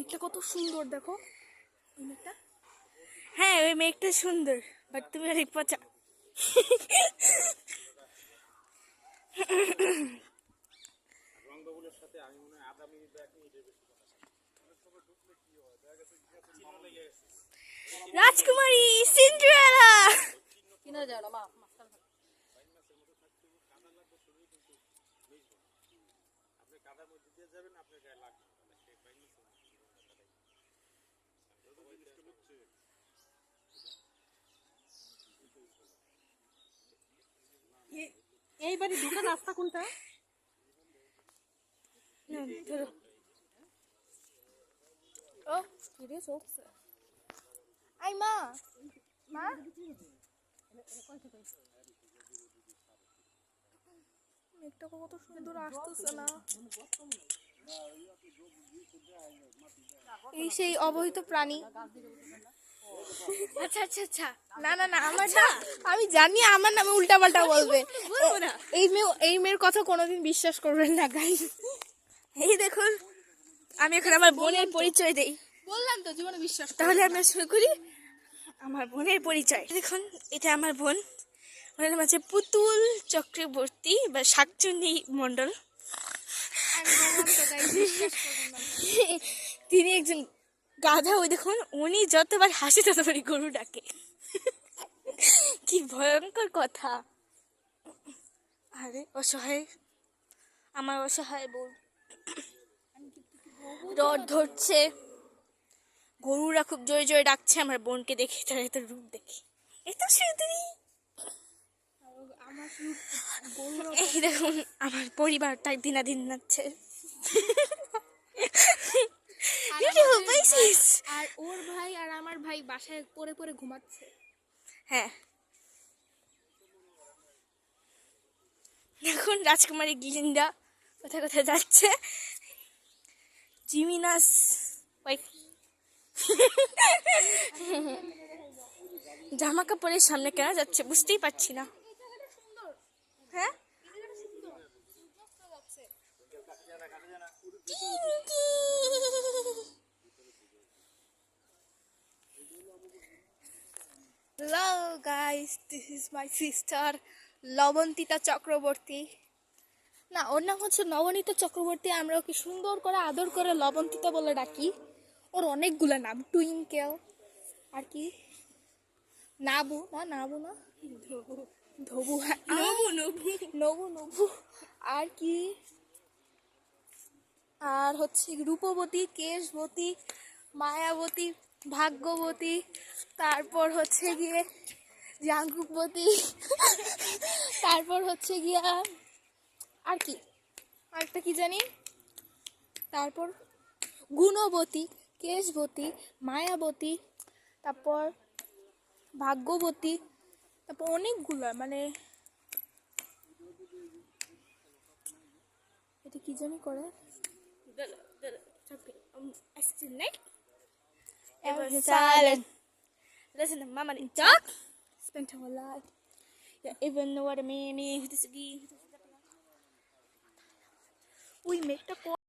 মেঘটা কত সুন্দর দেখো। এই মেঘটা, হ্যাঁ ওই মেঘটা সুন্দর, বাট তুমি অনেক পচা। রাজকুমারী সিন্ড্রেলা। কিনারে যাও না মা, এই বাড়ি ঢুকে রাস্তা কোনটা? ধরো। ও কিরে চলছে। আই মা, মা মেঘটা কত সুন্দর আসতেছে না। এই সেই অবহিত প্রাণী। আচ্ছা আচ্ছা আচ্ছা, না না না, আমার আমি জানি আমার নামে উল্টা পাল্টা বলবে। এই মেয়ের কথা কোনোদিন বিশ্বাস করবেন না গাইস। এই দেখুন, আমি এখন আমার বোনের পরিচয় দেই। বললাম তো জীবনে বিশ্বাস। তাহলে আমরা শুরু করি আমার বোনের পরিচয়। দেখুন, এটা আমার বোন, ওনার নাম আছে পুতুল চক্রবর্তী বা শাকচুন্নি মণ্ডল। তিনি একজন গাধা। ওই দেখুন, উনি যতবার হাসি ততবারই গরু ডাকে। কি ভয়ঙ্কর কথা। আরে অসহায়, আমার অসহায় বোন রড ধরছে। গরুরা খুব জোরে জোরে ডাকছে আমার বোনকে দেখে, তার এত রূপ দেখে। এত সুন্দরী। এই দেখুন, আমার পরিবারটা দিনাদিন নাচছে। আর ওর ভাই আর আমার ভাই বাসায় পড়ে পড়ে ঘুমাচ্ছে। হ্যাঁ, দেখুন রাজকুমারী গিলিন্ডা কোথায় কোথায় যাচ্ছে। জিমিনাস জামা কাপড়ের সামনে কেন যাচ্ছে বুঝতেই পারছি না। হ্যাঁ, Hello guys, this is my sister লবন্তিতা Chakraborty. না, ওর নাম হচ্ছে নবনীতা চক্রবর্তী। আমরা ওকে সুন্দর করে আদর করে লবন্তিতা বলে ডাকি। ওর অনেকগুলো নাম, টুইঙ্কেল, আর কি নাবু না, নাবু না, ধবু, নবু নবু নবু নবু, আর কি, আর হচ্ছে রূপবতী, কেশবতী, মায়াবতী, ভাগ্যবতী, তারপর হচ্ছে গিয়ে জাঙ্গুবতী, তারপর হচ্ছে গিয়া আর কি, আরেকটা কি জানি, তারপর গুণবতী, কেশবতী, মায়াবতী, তারপর ভাগ্যবতী, তারপর অনেকগুলো, মানে এটা কি জানি করে। silent. Listen to mama and talk. Spent our life. Yeah, even know what I mean. ওই মেঘটা